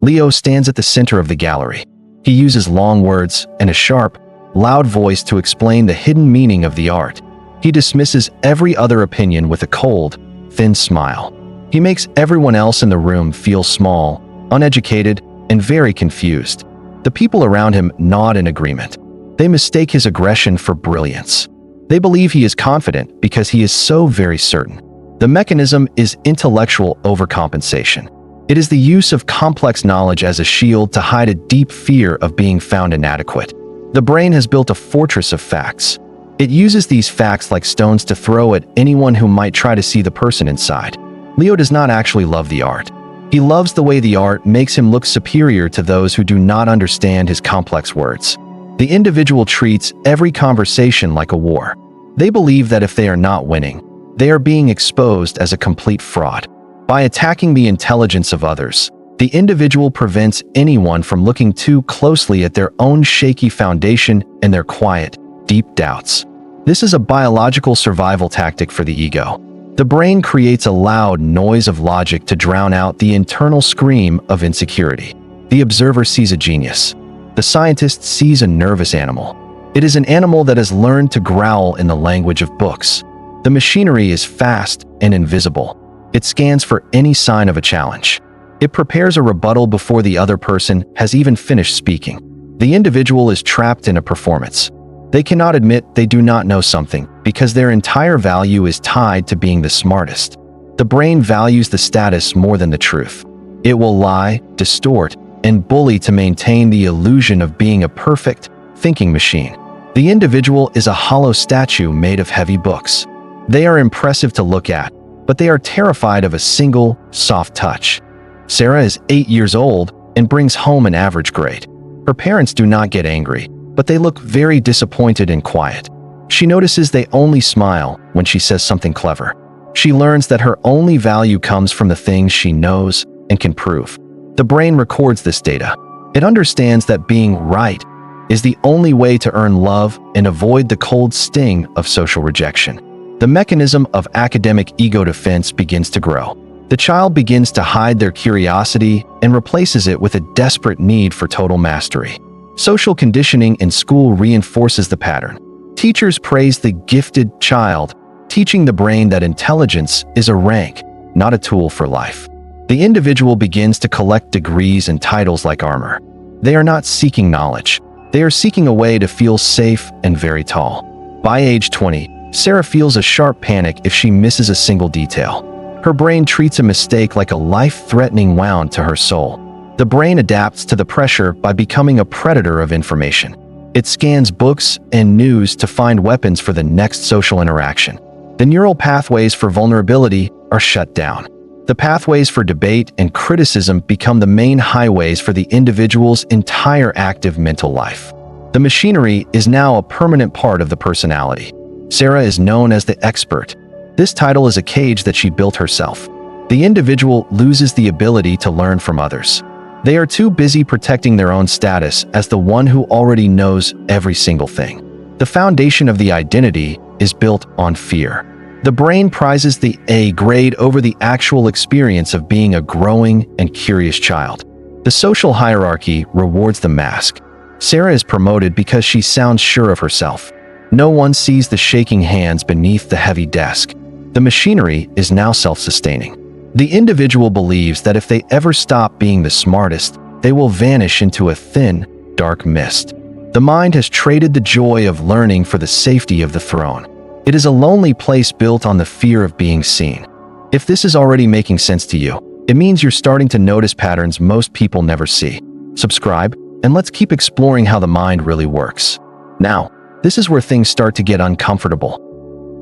Leo stands at the center of the gallery. He uses long words and a sharp, loud voice to explain the hidden meaning of the art. He dismisses every other opinion with a cold, thin smile. He makes everyone else in the room feel small, uneducated, and very confused. The people around him nod in agreement. They mistake his aggression for brilliance. They believe he is confident because he is so very certain. The mechanism is intellectual overcompensation. It is the use of complex knowledge as a shield to hide a deep fear of being found inadequate. The brain has built a fortress of facts. It uses these facts like stones to throw at anyone who might try to see the person inside. Leo does not actually love the art. He loves the way the art makes him look superior to those who do not understand his complex words. The individual treats every conversation like a war. They believe that if they are not winning, they are being exposed as a complete fraud. By attacking the intelligence of others, the individual prevents anyone from looking too closely at their own shaky foundation and their quiet, deep doubts. This is a biological survival tactic for the ego. The brain creates a loud noise of logic to drown out the internal scream of insecurity. The observer sees a genius. The scientist sees a nervous animal. It is an animal that has learned to growl in the language of books. The machinery is fast and invisible. It scans for any sign of a challenge. It prepares a rebuttal before the other person has even finished speaking. The individual is trapped in a performance. They cannot admit they do not know something because their entire value is tied to being the smartest. The brain values the status more than the truth. It will lie, distort, and bully to maintain the illusion of being a perfect, thinking machine. The individual is a hollow statue made of heavy books. They are impressive to look at, but they are terrified of a single, soft touch. Sarah is 8 years old and brings home an average grade. Her parents do not get angry, but they look very disappointed and quiet. She notices they only smile when she says something clever. She learns that her only value comes from the things she knows and can prove. The brain records this data. It understands that being right is the only way to earn love and avoid the cold sting of social rejection. The mechanism of academic ego defense begins to grow. The child begins to hide their curiosity and replaces it with a desperate need for total mastery. Social conditioning in school reinforces the pattern. Teachers praise the gifted child, teaching the brain that intelligence is a rank, not a tool for life. The individual begins to collect degrees and titles like armor. They are not seeking knowledge. They are seeking a way to feel safe and very tall. By age 20, Sarah feels a sharp panic if she misses a single detail. Her brain treats a mistake like a life-threatening wound to her soul. The brain adapts to the pressure by becoming a predator of information. It scans books and news to find weapons for the next social interaction. The neural pathways for vulnerability are shut down. The pathways for debate and criticism become the main highways for the individual's entire active mental life. The machinery is now a permanent part of the personality. Sarah is known as the expert. This title is a cage that she built herself. The individual loses the ability to learn from others. They are too busy protecting their own status as the one who already knows every single thing. The foundation of the identity is built on fear. The brain prizes the A grade over the actual experience of being a growing and curious child. The social hierarchy rewards the mask. Sarah is promoted because she sounds sure of herself. No one sees the shaking hands beneath the heavy desk. The machinery is now self-sustaining. The individual believes that if they ever stop being the smartest, they will vanish into a thin, dark mist. The mind has traded the joy of learning for the safety of the throne. It is a lonely place built on the fear of being seen. If this is already making sense to you, it means you're starting to notice patterns most people never see. Subscribe, and let's keep exploring how the mind really works. Now, this is where things start to get uncomfortable.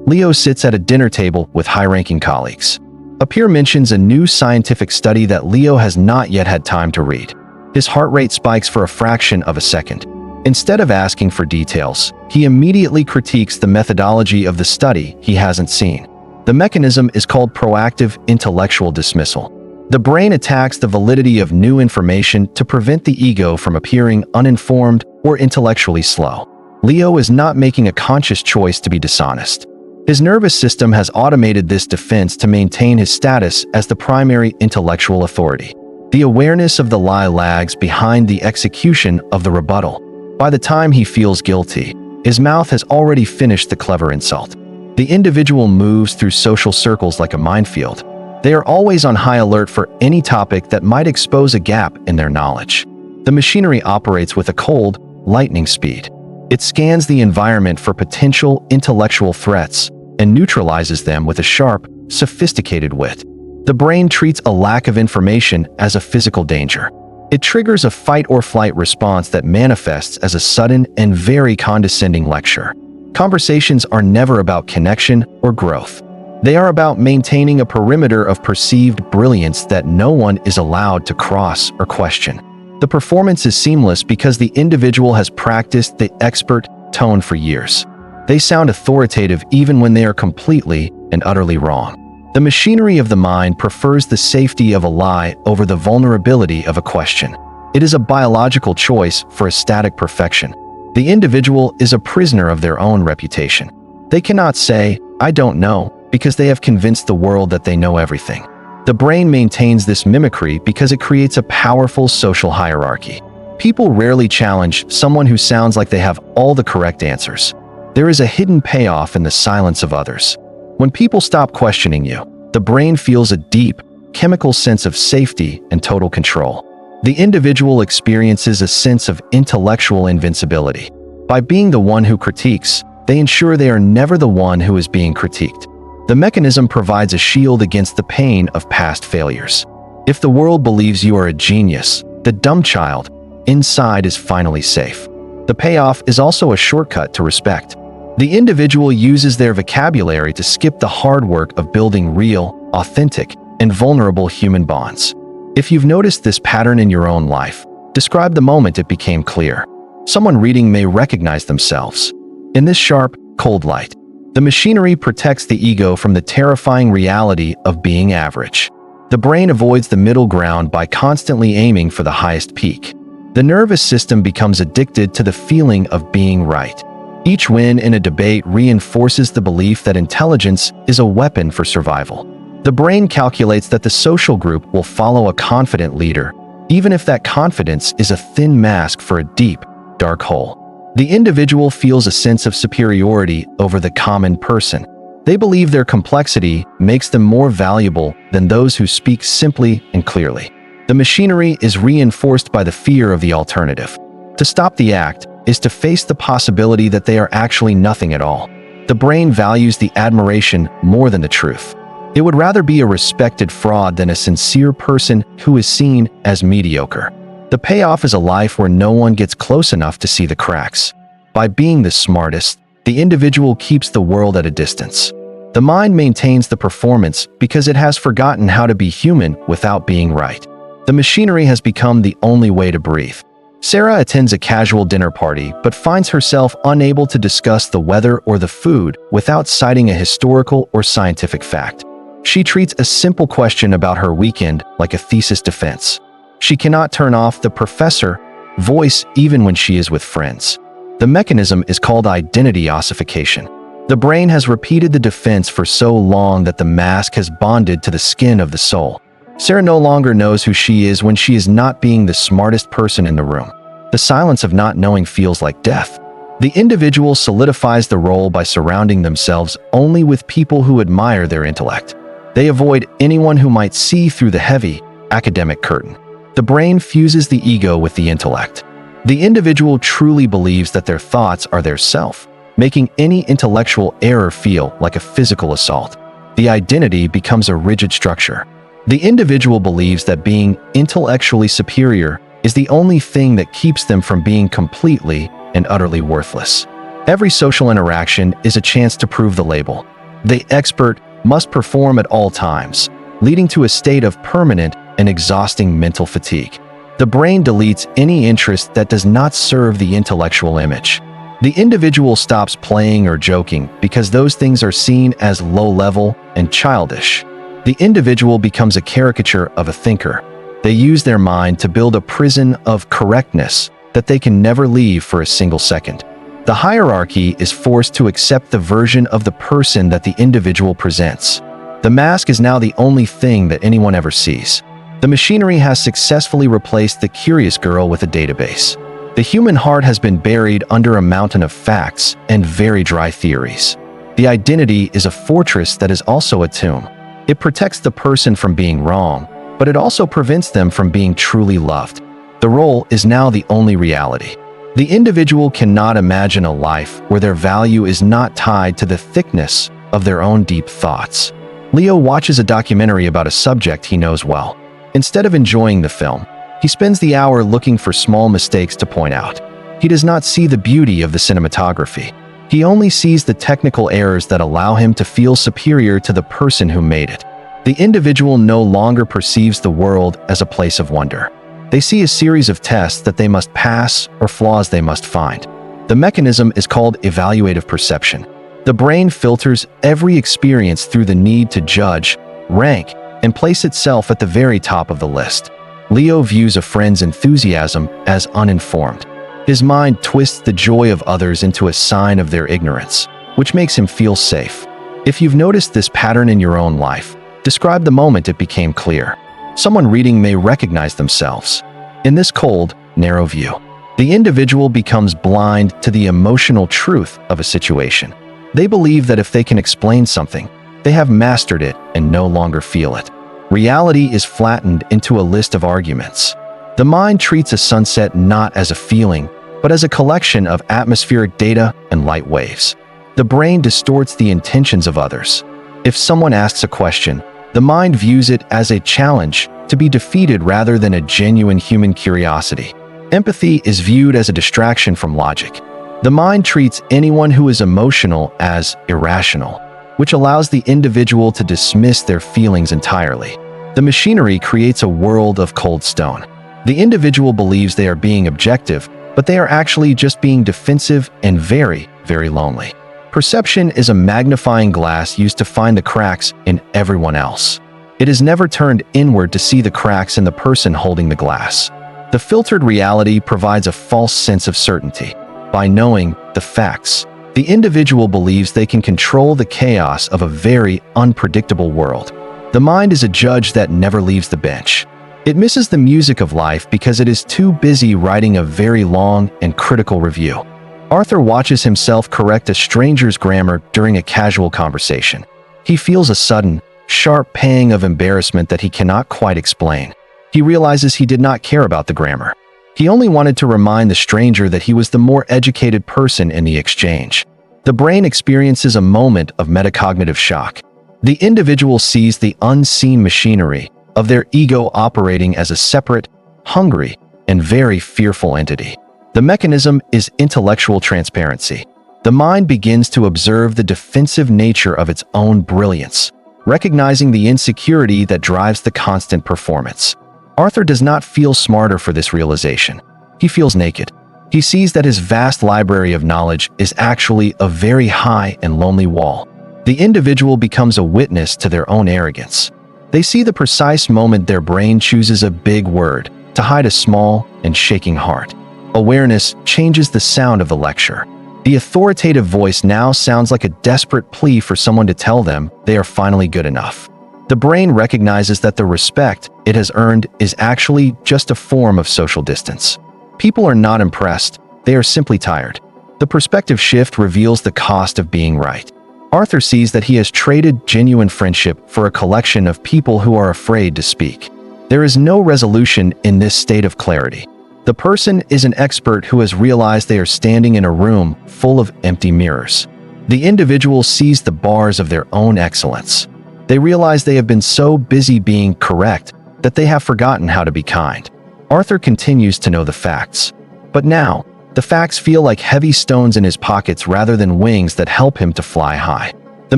Leo sits at a dinner table with high-ranking colleagues. A peer mentions a new scientific study that Leo has not yet had time to read. His heart rate spikes for a fraction of a second. Instead of asking for details, he immediately critiques the methodology of the study he hasn't seen. The mechanism is called proactive intellectual dismissal. The brain attacks the validity of new information to prevent the ego from appearing uninformed or intellectually slow. Leo is not making a conscious choice to be dishonest. His nervous system has automated this defense to maintain his status as the primary intellectual authority. The The awareness of the lie lags behind the execution of the rebuttal. By the time he feels guilty, his mouth has already finished the clever insult. The individual moves through social circles like a minefield. They are always on high alert for any topic that might expose a gap in their knowledge. The machinery operates with a cold, lightning speed. It scans the environment for potential intellectual threats and neutralizes them with a sharp, sophisticated wit. The brain treats a lack of information as a physical danger. It triggers a fight-or-flight response that manifests as a sudden and very condescending lecture. Conversations are never about connection or growth. They are about maintaining a perimeter of perceived brilliance that no one is allowed to cross or question. The performance is seamless because the individual has practiced the expert tone for years. They sound authoritative even when they are completely and utterly wrong. The machinery of the mind prefers the safety of a lie over the vulnerability of a question. It is a biological choice for a static perfection. The individual is a prisoner of their own reputation. They cannot say, "I don't know," because they have convinced the world that they know everything. The brain maintains this mimicry because it creates a powerful social hierarchy. People rarely challenge someone who sounds like they have all the correct answers. There is a hidden payoff in the silence of others. When people stop questioning you, the brain feels a deep, chemical sense of safety and total control. The individual experiences a sense of intellectual invincibility. By being the one who critiques, they ensure they are never the one who is being critiqued. The mechanism provides a shield against the pain of past failures. If the world believes you are a genius, the dumb child inside is finally safe. The payoff is also a shortcut to respect. The individual uses their vocabulary to skip the hard work of building real, authentic, and vulnerable human bonds. If you've noticed this pattern in your own life, describe the moment it became clear. Someone reading may recognize themselves. In this sharp, cold light, the machinery protects the ego from the terrifying reality of being average. The brain avoids the middle ground by constantly aiming for the highest peak. The nervous system becomes addicted to the feeling of being right. Each win in a debate reinforces the belief that intelligence is a weapon for survival. The brain calculates that the social group will follow a confident leader, even if that confidence is a thin mask for a deep, dark hole. The individual feels a sense of superiority over the common person. They believe their complexity makes them more valuable than those who speak simply and clearly. The machinery is reinforced by the fear of the alternative. To stop the act is to face the possibility that they are actually nothing at all. The brain values the admiration more than the truth. It would rather be a respected fraud than a sincere person who is seen as mediocre. The payoff is a life where no one gets close enough to see the cracks. By being the smartest, the individual keeps the world at a distance. The mind maintains the performance because it has forgotten how to be human without being right. The machinery has become the only way to breathe. Sarah attends a casual dinner party but finds herself unable to discuss the weather or the food without citing a historical or scientific fact. She treats a simple question about her weekend like a thesis defense. She cannot turn off the professor voice even when she is with friends. The mechanism is called identity ossification. The brain has repeated the defense for so long that the mask has bonded to the skin of the soul. Sarah no longer knows who she is when she is not being the smartest person in the room. The silence of not knowing feels like death. The individual solidifies the role by surrounding themselves only with people who admire their intellect. They avoid anyone who might see through the heavy, academic curtain. The brain fuses the ego with the intellect. The individual truly believes that their thoughts are their self, making any intellectual error feel like a physical assault. The identity becomes a rigid structure. The individual believes that being intellectually superior is the only thing that keeps them from being completely and utterly worthless. Every social interaction is a chance to prove the label. The expert must perform at all times, leading to a state of permanent and exhausting mental fatigue. The brain deletes any interest that does not serve the intellectual image. The individual stops playing or joking because those things are seen as low-level and childish. The individual becomes a caricature of a thinker. They use their mind to build a prison of correctness that they can never leave for a single second. The hierarchy is forced to accept the version of the person that the individual presents. The mask is now the only thing that anyone ever sees. The machinery has successfully replaced the curious girl with a database. The human heart has been buried under a mountain of facts and very dry theories. The identity is a fortress that is also a tomb. It protects the person from being wrong, but it also prevents them from being truly loved. The role is now the only reality. The individual cannot imagine a life where their value is not tied to the thickness of their own deep thoughts. Leo watches a documentary about a subject he knows well. Instead of enjoying the film, he spends the hour looking for small mistakes to point out. He does not see the beauty of the cinematography. He only sees the technical errors that allow him to feel superior to the person who made it. The individual no longer perceives the world as a place of wonder. They see a series of tests that they must pass or flaws they must find. The mechanism is called evaluative perception. The brain filters every experience through the need to judge, rank, and place itself at the very top of the list. Leo views a friend's enthusiasm as uninformed. His mind twists the joy of others into a sign of their ignorance, which makes him feel safe. If you've noticed this pattern in your own life, describe the moment it became clear. Someone reading may recognize themselves. In this cold, narrow view, the individual becomes blind to the emotional truth of a situation. They believe that if they can explain something, they have mastered it and no longer feel it. Reality is flattened into a list of arguments. The mind treats a sunset not as a feeling, but as a collection of atmospheric data and light waves. The brain distorts the intentions of others. If someone asks a question, the mind views it as a challenge to be defeated rather than a genuine human curiosity. Empathy is viewed as a distraction from logic. The mind treats anyone who is emotional as irrational, which allows the individual to dismiss their feelings entirely. The machinery creates a world of cold stone. The individual believes they are being objective, but they are actually just being defensive and very, very lonely. Perception is a magnifying glass used to find the cracks in everyone else. It is never turned inward to see the cracks in the person holding the glass. The filtered reality provides a false sense of certainty. By knowing the facts, the individual believes they can control the chaos of a very unpredictable world. The mind is a judge that never leaves the bench. It misses the music of life because it is too busy writing a very long and critical review. Arthur watches himself correct a stranger's grammar during a casual conversation. He feels a sudden, sharp pang of embarrassment that he cannot quite explain. He realizes he did not care about the grammar. He only wanted to remind the stranger that he was the more educated person in the exchange. The brain experiences a moment of metacognitive shock. The individual sees the unseen machinery of their ego operating as a separate, hungry, and very fearful entity. The mechanism is intellectual transparency. The mind begins to observe the defensive nature of its own brilliance, recognizing the insecurity that drives the constant performance. Arthur does not feel smarter for this realization. He feels naked. He sees that his vast library of knowledge is actually a very high and lonely wall. The individual becomes a witness to their own arrogance. They see the precise moment their brain chooses a big word to hide a small and shaking heart. Awareness changes the sound of the lecture. The authoritative voice now sounds like a desperate plea for someone to tell them they are finally good enough. The brain recognizes that the respect it has earned is actually just a form of social distance. People are not impressed, they are simply tired. The perspective shift reveals the cost of being right. Arthur sees that he has traded genuine friendship for a collection of people who are afraid to speak. There is no resolution in this state of clarity. The person is an expert who has realized they are standing in a room full of empty mirrors. The individual sees the bars of their own excellence. They realize they have been so busy being correct that they have forgotten how to be kind. Arthur continues to know the facts. But now, the facts feel like heavy stones in his pockets rather than wings that help him to fly high. The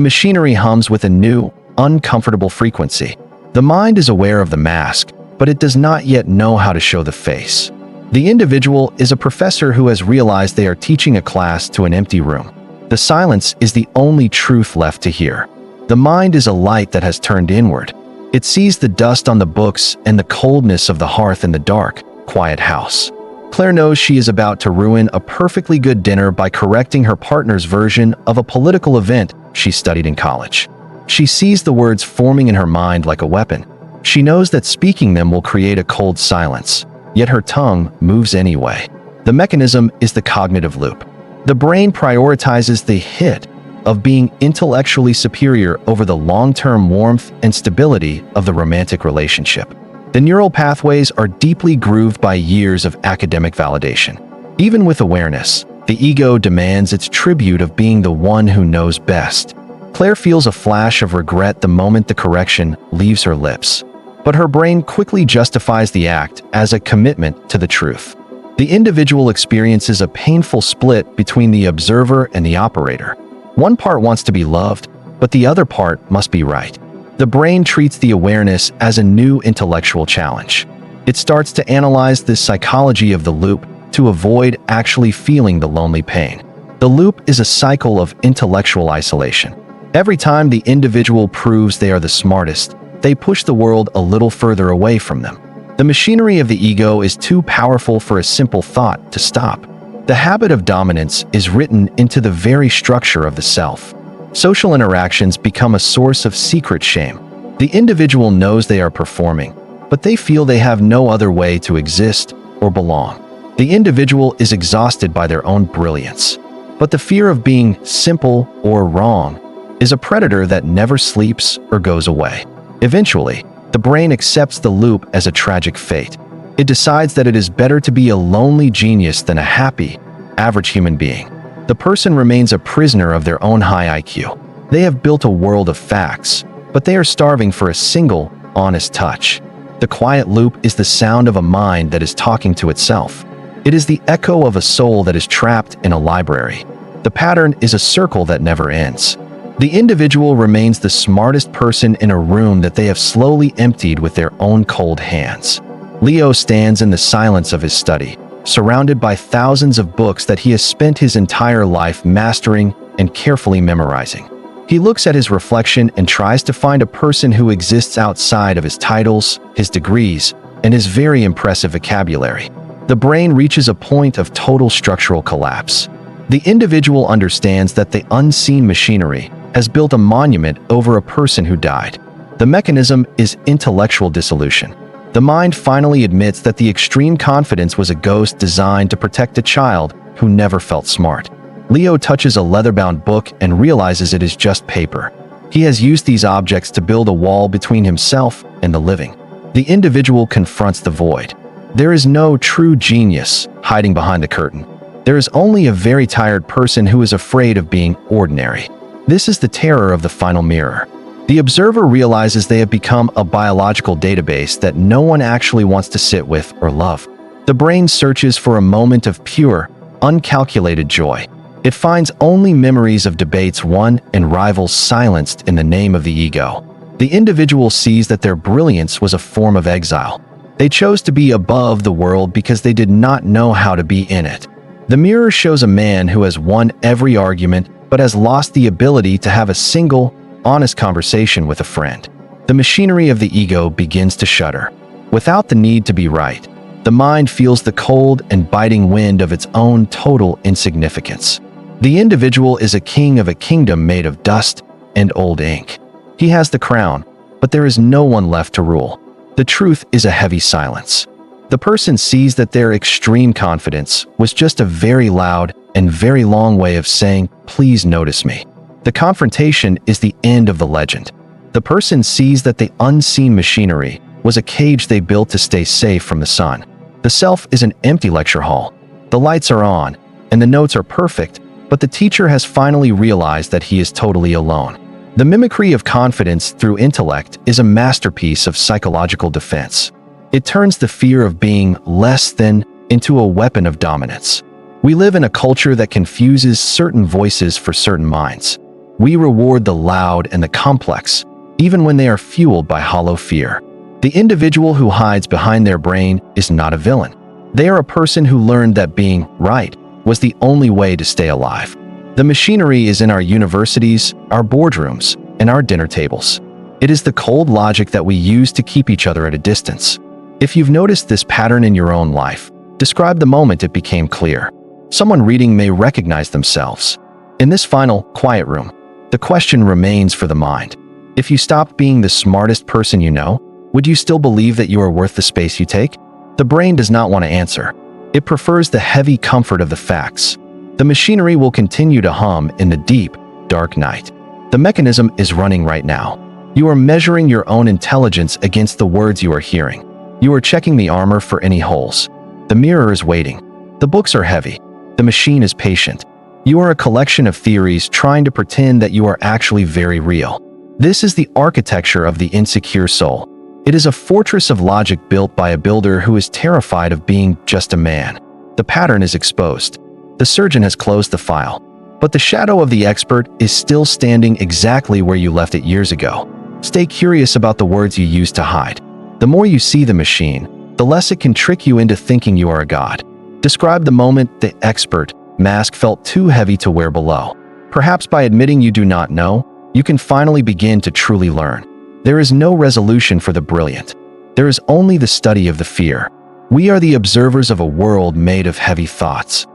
machinery hums with a new, uncomfortable frequency. The mind is aware of the mask, but it does not yet know how to show the face. The individual is a professor who has realized they are teaching a class to an empty room. The silence is the only truth left to hear. The mind is a light that has turned inward. It sees the dust on the books and the coldness of the hearth in the dark, quiet house. Claire knows she is about to ruin a perfectly good dinner by correcting her partner's version of a political event she studied in college. She sees the words forming in her mind like a weapon. She knows that speaking them will create a cold silence, yet her tongue moves anyway. The mechanism is the cognitive loop. The brain prioritizes the hit of being intellectually superior over the long-term warmth and stability of the romantic relationship. The neural pathways are deeply grooved by years of academic validation. Even with awareness, the ego demands its tribute of being the one who knows best. Claire feels a flash of regret the moment the correction leaves her lips, but her brain quickly justifies the act as a commitment to the truth. The individual experiences a painful split between the observer and the operator. One part wants to be loved, but the other part must be right. The brain treats the awareness as a new intellectual challenge. It starts to analyze the psychology of the loop to avoid actually feeling the lonely pain. The loop is a cycle of intellectual isolation. Every time the individual proves they are the smartest, they push the world a little further away from them. The machinery of the ego is too powerful for a simple thought to stop. The habit of dominance is written into the very structure of the self. Social interactions become a source of secret shame. The individual knows they are performing, but they feel they have no other way to exist or belong. The individual is exhausted by their own brilliance, but the fear of being simple or wrong is a predator that never sleeps or goes away. Eventually, the brain accepts the loop as a tragic fate. It decides that it is better to be a lonely genius than a happy, average human being. The person remains a prisoner of their own high IQ. They have built a world of facts, but they are starving for a single, honest touch. The quiet loop is the sound of a mind that is talking to itself. It is the echo of a soul that is trapped in a library. The pattern is a circle that never ends. The individual remains the smartest person in a room that they have slowly emptied with their own cold hands. Leo stands in the silence of his study, surrounded by thousands of books that he has spent his entire life mastering and carefully memorizing. He looks at his reflection and tries to find a person who exists outside of his titles, his degrees, and his very impressive vocabulary. The brain reaches a point of total structural collapse. The individual understands that the unseen machinery has built a monument over a person who died. The mechanism is intellectual dissolution. The mind finally admits that the extreme confidence was a ghost designed to protect a child who never felt smart. Leo touches a leather-bound book and realizes it is just paper. He has used these objects to build a wall between himself and the living. The individual confronts the void. There is no true genius hiding behind the curtain. There is only a very tired person who is afraid of being ordinary. This is the terror of the final mirror. The observer realizes they have become a biological database that no one actually wants to sit with or love. The brain searches for a moment of pure, uncalculated joy. It finds only memories of debates won and rivals silenced in the name of the ego. The individual sees that their brilliance was a form of exile. They chose to be above the world because they did not know how to be in it. The mirror shows a man who has won every argument but has lost the ability to have a single, honest conversation with a friend. The machinery of the ego begins to shudder. Without the need to be right, the mind feels the cold and biting wind of its own total insignificance. The individual is a king of a kingdom made of dust and old ink. He has the crown, but there is no one left to rule. The truth is a heavy silence. The person sees that their extreme confidence was just a very loud and very long way of saying, "Please notice me." The confrontation is the end of the legend. The person sees that the unseen machinery was a cage they built to stay safe from the sun. The self is an empty lecture hall. The lights are on, and the notes are perfect, but the teacher has finally realized that he is totally alone. The mimicry of confidence through intellect is a masterpiece of psychological defense. It turns the fear of being less than into a weapon of dominance. We live in a culture that confuses certain voices for certain minds. We reward the loud and the complex, even when they are fueled by hollow fear. The individual who hides behind their brain is not a villain. They are a person who learned that being right was the only way to stay alive. The machinery is in our universities, our boardrooms, and our dinner tables. It is the cold logic that we use to keep each other at a distance. If you've noticed this pattern in your own life, describe the moment it became clear. Someone reading may recognize themselves. In this final, quiet room, the question remains for the mind. If you stopped being the smartest person you know, Would you still believe that you are worth the space you take? The brain does not want to answer. It prefers the heavy comfort of the facts. The machinery will continue to hum in the deep, dark night. The mechanism is running right now. You are measuring your own intelligence against the words you are hearing. You are checking the armor for any holes. The mirror is waiting. The books are heavy. The machine is patient. You are a collection of theories trying to pretend that you are actually very real. This is the architecture of the insecure soul. It is a fortress of logic built by a builder who is terrified of being just a man. The pattern is exposed. The surgeon has closed the file. But the shadow of the expert is still standing exactly where you left it years ago. Stay curious about the words you used to hide. The more you see the machine, the less it can trick you into thinking you are a god. Describe the moment the expert mask felt too heavy to wear below. Perhaps by admitting you do not know, you can finally begin to truly learn. There is no resolution for the brilliant. There is only the study of the fear. We are the observers of a world made of heavy thoughts.